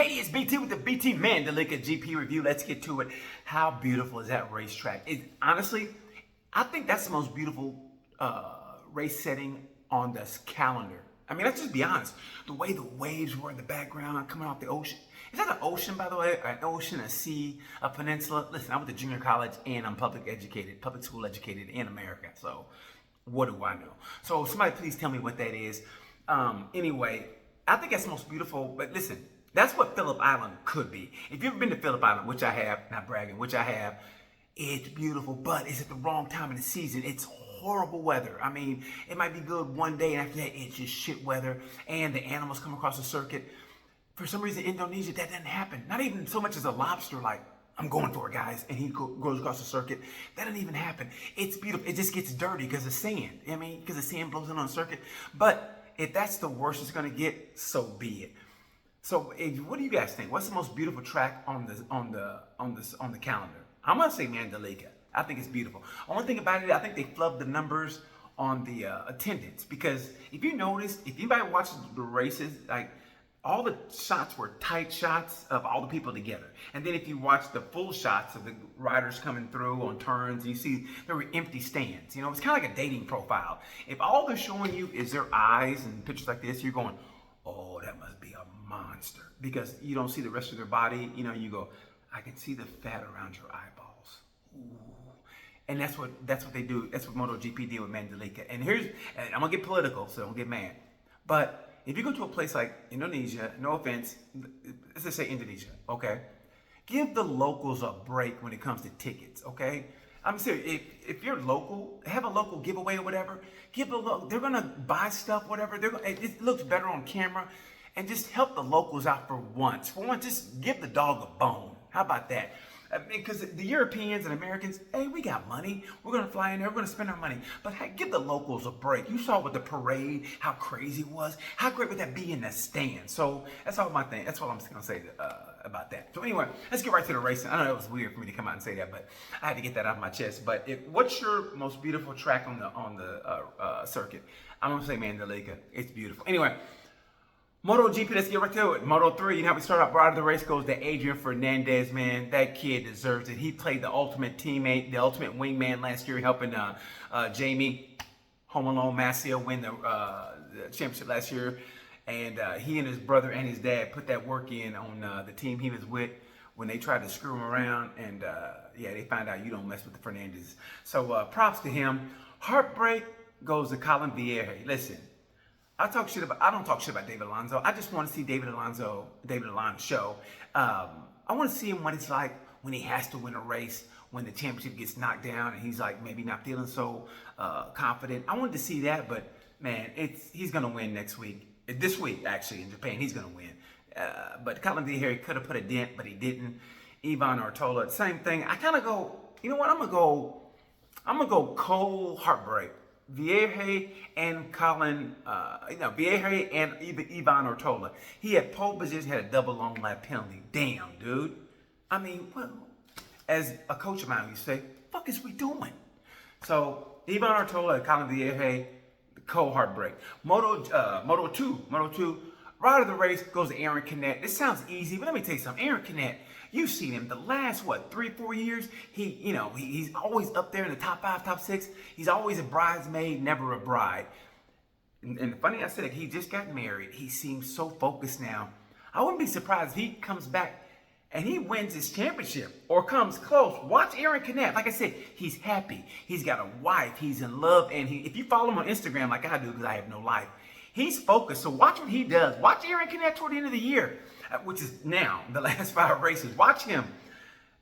Hey, it's BT with the BT Mandalika Gp review. Let's get to it. How beautiful is that racetrack? Honestly, I think that's the most beautiful race setting on this calendar. I mean, let's just be honest. The way the waves were in the background coming off the ocean. Is that an ocean, by the way? An ocean, a sea, a peninsula? Listen, I went to junior college and I'm public school educated in America. So what do I know? So somebody please tell me what that is. Anyway, I think that's the most beautiful, but listen, that's what Phillip Island could be. If you've ever been to Phillip Island, which I have, not bragging, which I have, it's beautiful, but it's at the wrong time of the season. It's horrible weather. I mean, it might be good one day, and after that, it's just shit weather, and the animals come across the circuit. For some reason, Indonesia, that doesn't happen. Not even so much as a lobster, like, I'm going for it, guys, and he goes across the circuit. That doesn't even happen. It's beautiful. It just gets dirty because of sand. I mean, because the sand blows in on the circuit. But if that's the worst it's going to get, so be it. So, what do you guys think? What's the most beautiful track on the calendar? I'm gonna say Mandalika. I think it's beautiful. Only thing about it, I think they flubbed the numbers on the attendance, because if you notice, if anybody watches the races, like all the shots were tight shots of all the people together, and then if you watch the full shots of the riders coming through on turns, you see there were empty stands. You know, it's kind of like a dating profile. If all they're showing you is their eyes and pictures like this, you're going, oh, that must be a monster, because you don't see the rest of their body. You know, you go, I can see the fat around your eyeballs. Ooh. And that's what they do. That's what MotoGP did with Mandalika. And I'm gonna get political, so don't get mad. But if you go to a place like Indonesia, no offense, let's just say Indonesia, okay? Give the locals a break when it comes to tickets, okay? I'm serious. If you're local, have a local giveaway or whatever. They're gonna buy stuff, whatever. It looks better on camera, and just help the locals out for once. For once, just give the dog a bone. How about that? I mean, because the Europeans and Americans, hey, we got money. We're gonna fly in there. We're gonna spend our money. But hey, give the locals a break. You saw with the parade how crazy it was. How great would that be in the stand? So that's all my thing. That's what I'm just gonna say about that. So anyway, let's get right to the racing. I know it was weird for me to come out and say that, but I had to get that off my chest. But what's your most beautiful track on the circuit? I'm gonna say Mandalika. It's beautiful. Anyway. MotoGP, let's get right to it. Moto3, you know how we start off right of the race goes to Adrian Fernandez, man. That kid deserves it. He played the ultimate teammate, the ultimate wingman last year, helping Jamie Home Alone Masia win the championship last year. And he and his brother and his dad put that work in on the team he was with when they tried to screw him around. And yeah, they found out you don't mess with the Fernandez. So props to him. Heartbreak goes to Colin Vieira. Listen. I don't talk shit about David Alonso. I just want to see David Alonso show. I want to see him what it's like when he has to win a race, when the championship gets knocked down and he's like maybe not feeling so confident. I wanted to see that, but man, he's gonna win next week. This week, actually, in Japan, he's gonna win. But Colin Vieira could have put a dent, but he didn't. Ivan Ortola, same thing. I kind of go, you know what? I'm gonna go cold heartbreak. Vieira and Vieira and Ivan Ortola. He had pole position, had a double long lap penalty. Damn, dude. I mean, well, as a coach of mine used to say, fuck is we doing? So, Ivan Ortola and Colin Vieira, the cold heartbreak. Moto 2, right of the race goes to Aaron Canet. This sounds easy, but let me tell you something. Aaron Canet, you've seen him the last, 3-4 years. He's always up there in the top 5, top 6. He's always a bridesmaid, never a bride. And funny, I said it, he just got married. He seems so focused now. I wouldn't be surprised if he comes back and he wins his championship or comes close. Watch Aaron Canet. Like I said, he's happy. He's got a wife. He's in love. And if you follow him on Instagram like I do, because I have no life, he's focused. So watch what he does. Watch Aaron Canet toward the end of the year, which is now, the last 5 races. Watch him.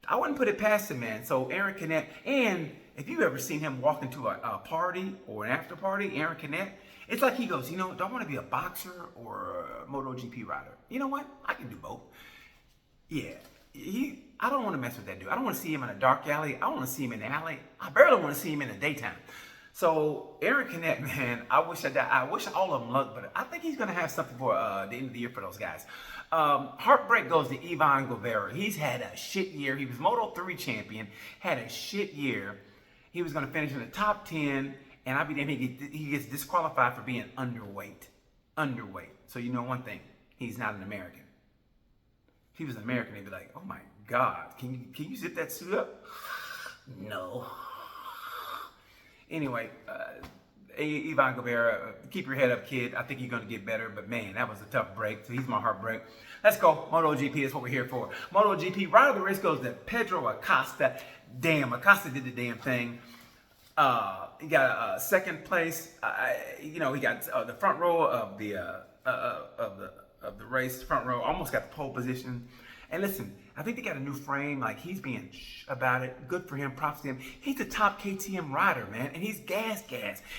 I wouldn't put it past him, man. So Aaron Canet, and if you've ever seen him walk into a party or an after party, Aaron Canet, it's like he goes, do I want to be a boxer or a MotoGP rider? You know what? I can do both. Yeah, I don't want to mess with that dude. I don't want to see him in a dark alley. I want to see him in the alley. I barely want to see him in the daytime. So Aaron Canet, man, I wish all of them luck, but I think he's going to have something for the end of the year for those guys. Heartbreak goes to Ivan Guevara. He's had a shit year. He was Moto3 champion, had a shit year. He was going to finish in the top 10, and I'll be damned, he gets disqualified for being underweight. So you know one thing, he's not an American. he was an American, they'd be like, oh my God, can you zip that suit up? No. Anyway, Ivan Guevara, keep your head up, kid. I think you're going to get better, but man, that was a tough break. So he's my heartbreak. Let's go. MotoGP is what we're here for. MotoGP, right of the race goes to Pedro Acosta. Damn, Acosta did the damn thing. He got second place. He got the front row of the race. Front row, almost got the pole position. And listen, I think they got a new frame. Like, he's being about it. Good for him. Props to him. He's the top KTM rider, man, and he's gas.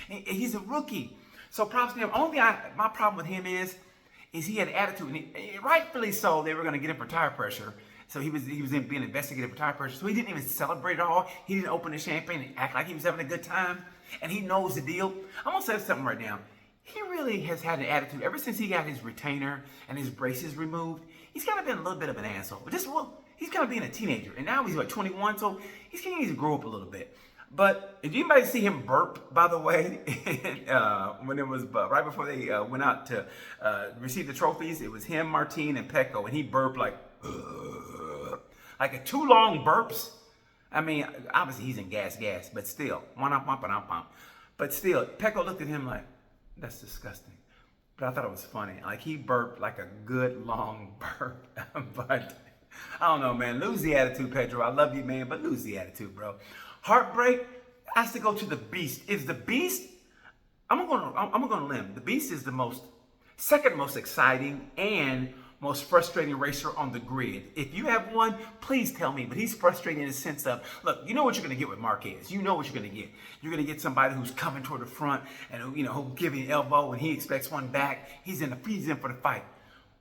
And he's a rookie, so props to him. Only my problem with him is he had attitude, and rightfully so. They were going to get him for tire pressure. So he was being investigated for tire pressure. So he didn't even celebrate at all. He didn't open the champagne and act like he was having a good time. And he knows the deal. I'm gonna say something right now. He really has had an attitude ever since he got his retainer and his braces removed. He's kind of been a little bit of an asshole. He's kind of being a teenager, and now he's like 21, so he's going to need to grow up a little bit. But did anybody see him burp, by the way, when it was right before they went out to receive the trophies? It was him, Martin, and Pecco, and he burped like a two long burps. I mean, obviously he's in gas, but still, but still, Pecco looked at him like, that's disgusting. But I thought it was funny. Like, he burped like a good long burp. But I don't know, man. Lose the attitude, Pedro. I love you, man, but lose the attitude, bro. Heartbreak has to go to the Beast. Is the Beast? I'm gonna limb. The Beast is the second most exciting and most frustrating racer on the grid. If you have one, please tell me. But he's frustrating in the sense of, look, you know what you're going to get with Marquez. You know what you're going to get. You're going to get somebody who's coming toward the front and who'll give you an elbow and he expects one back. He's in for the fight.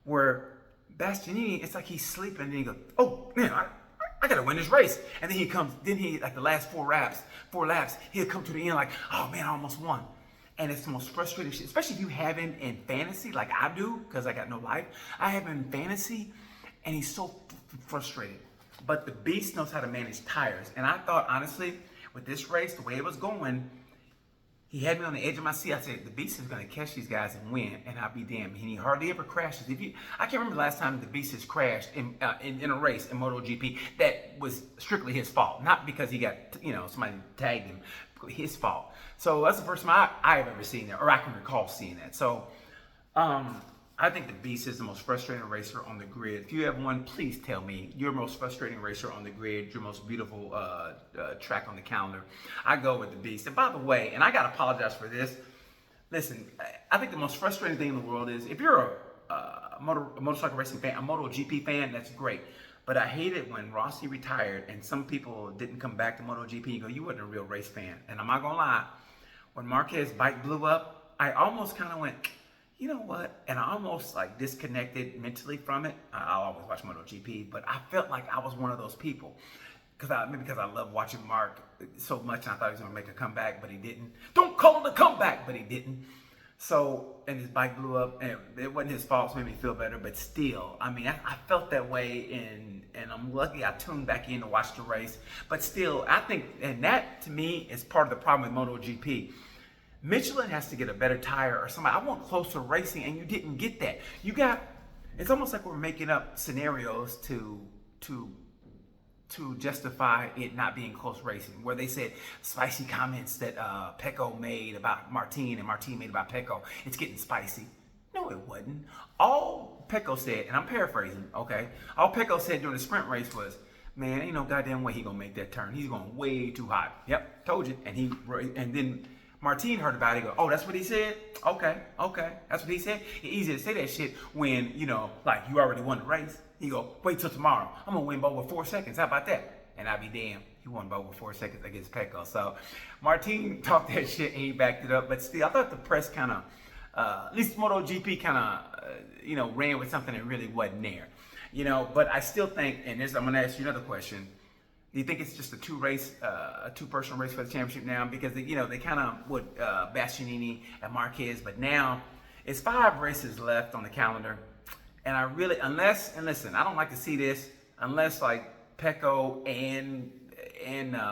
Where Bastianini, it's like he's sleeping and he goes, oh man, I got to win this race. And then like the last four laps, he'll come to the end like, oh man, I almost won. And it's the most frustrating shit, especially if you have him in fantasy, like I do, because I got no life. I have him in fantasy, and he's so frustrated. But the Beast knows how to manage tires. And I thought, honestly, with this race, the way it was going, he had me on the edge of my seat. I said, the Beast is going to catch these guys and win, and I'll be damned. And he hardly ever crashes. I can't remember the last time the Beast has crashed in a race in MotoGP that was strictly his fault. Not because he got, somebody tagged him. His fault. So that's the first time I have ever seen that, or I can recall seeing that. So I think the Beast is the most frustrating racer on the grid. If you have one, please tell me your most frustrating racer on the grid, your most beautiful track on the calendar. I go with the Beast. And by the way, and I got to apologize for this. Listen, I think the most frustrating thing in the world is if you're a motorcycle racing fan, a MotoGP fan, that's great. But I hate it when Rossi retired and some people didn't come back to MotoGP. You go, you wasn't a real race fan. And I'm not gonna lie, when Marquez's bike blew up, I almost kind of went, you know what? And I almost like disconnected mentally from it. I'll always watch MotoGP, but I felt like I was one of those people. Maybe because I love watching Mark so much, and I thought he was gonna make a comeback, but he didn't. Don't call it a comeback, but he didn't. So, and his bike blew up, and it wasn't his fault, so it made me feel better, but still, I mean, I felt that way, and I'm lucky I tuned back in to watch the race, but still, I think, and that, to me, is part of the problem with MotoGP. Michelin has to get a better tire or somebody. I want closer racing, and you didn't get that. It's almost like we're making up scenarios to justify it not being close racing, where they said spicy comments that Pecco made about Martin and Martin made about Pecco. It's getting spicy. No, it wasn't. All Pecco said, and I'm paraphrasing, okay? All Pecco said during the sprint race was, man, ain't no goddamn way he gonna make that turn. He's going way too hot. Yep, told you. And then Martin heard about it. Go, oh, that's what he said? Okay, that's what he said. It's easy to say that shit when, like you already won the race. He go, wait till tomorrow. I'm going to win by over 4 seconds. How about that? And I'll be damned. He won by over 4 seconds against Pecco. So Martin talked that shit and he backed it up. But still, I thought the press kind of, at least MotoGP kind of, ran with something that really wasn't there. But I still think, and I'm going to ask you another question. Do you think it's just a two-person race for the championship now? Because, they kind of would Bastianini and Marquez. But now it's 5 races left on the calendar. And I really, listen, I don't like to see this unless like Pecco and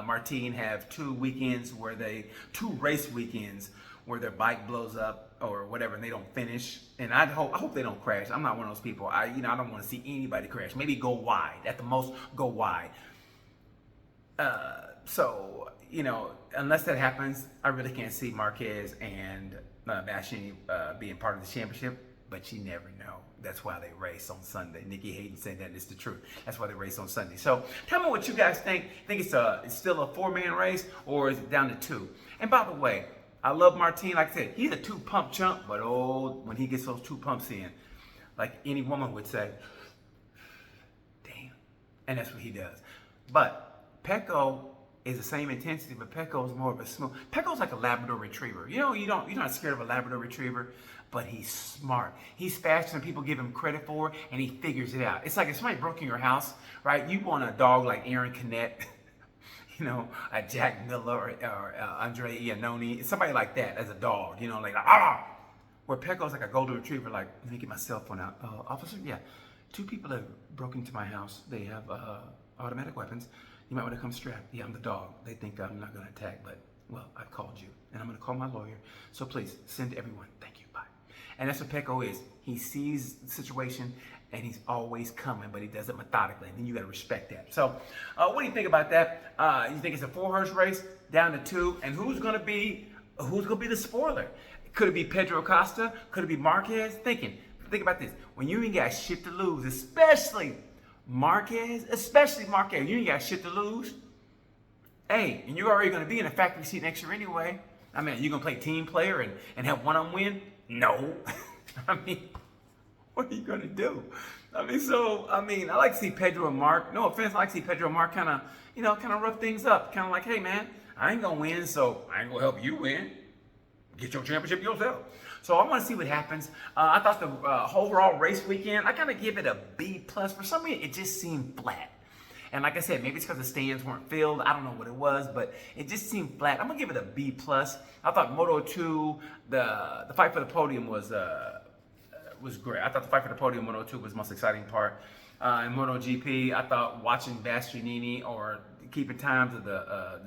Martin have 2 race weekends where their bike blows up or whatever, and they don't finish. And I hope they don't crash. I'm not one of those people. I don't want to see anybody crash. Maybe go wide at the most. Go wide. So unless that happens, I really can't see Marquez and Bastianini being part of the championship. But you never know. That's why they race on Sunday. Nikki Hayden said that, it's the truth. That's why they race on Sunday. So tell me what you guys think. Think it's still a 4-man race, or is it down to 2? And by the way, I love Martin. Like I said, he's a 2-pump chump, but when he gets those 2 pumps in, like any woman would say, damn. And that's what he does. But Pecco is the same intensity, but Pecco is more of a smooth. Pecco's like a Labrador Retriever. You're not scared of a Labrador Retriever, but he's smart. He's faster than people give him credit for, and he figures it out. It's like if somebody broke in your house, right? You want a dog like Aaron Canet, a Jack Miller or Andre Iannone, somebody like that as a dog, like Where Pecco's like a golden retriever, like, let me get my cell phone out. Officer, yeah, 2 people have broken into my house. They have automatic weapons. You might want to come strapped. Yeah, I'm the dog. They think I'm not going to attack, but, well, I've called you, and I'm going to call my lawyer. So please, send everyone. Thank you. Bye. And that's what Pecco is. He sees the situation, and he's always coming, but he does it methodically, and then you got to respect that. So what do you think about that? You think it's a 4-horse race down to 2, and who's going to be the spoiler? Could it be Pedro Acosta? Could it be Marquez? Think about this. When you ain't got shit to lose, especially Marquez, you ain't got shit to lose. Hey, and you're already going to be in a factory seat next year anyway. I mean, you going to play team player and have one-on win? No. What are you going to do? I like to see Pedro and Mark. No offense, I like to see Pedro and Mark kind of rough things up. Kind of like, hey, man, I ain't going to win, so I ain't going to help you win. Get your championship yourself. So I want to see what happens. I thought the overall race weekend, I kind of give it a B+. For some reason, it just seemed flat. And like I said, maybe it's because the stands weren't filled. I don't know what it was, but it just seemed flat. I'm going to give it a B+. I thought Moto 2, the fight for the podium was great. I thought the fight for the podium, Moto 2, was the most exciting part. In Moto GP, I thought watching Bastianini or keeping time to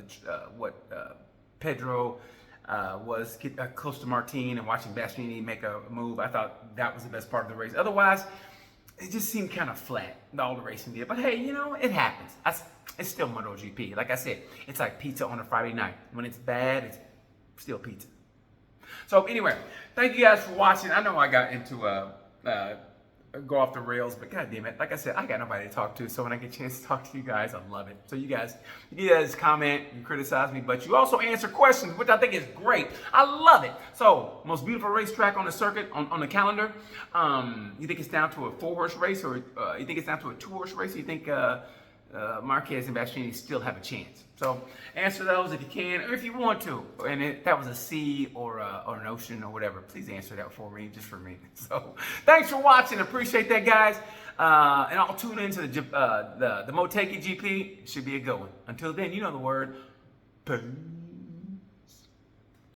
Pedro was close to Martin and watching Bastianini make a move. I thought that was the best part of the race. Otherwise, it just seemed kind of flat, all the racing did. But hey, it happens. It's still MotoGP. Like I said, it's like pizza on a Friday night. When it's bad, it's still pizza. So anyway, thank you guys for watching. I know I got into go off the rails, but god damn it, like I said, I got nobody to talk to, so when I get a chance to talk to you guys, I love it. So you guys comment, you criticize me, but you also answer questions, which I think is great. I love it. So most beautiful racetrack on the circuit, on the calendar. You think it's down to a 4-horse race, or you think it's down to a 2-horse race, or you think Marquez and Bastianini still have a chance? So answer those if you can, or if you want to. And if that was a C or an ocean or whatever, please answer that for me, just for me. So thanks for watching. Appreciate that, guys. And I'll tune into the Mandalika GP. It should be a good one. Until then, you know the word. Peace.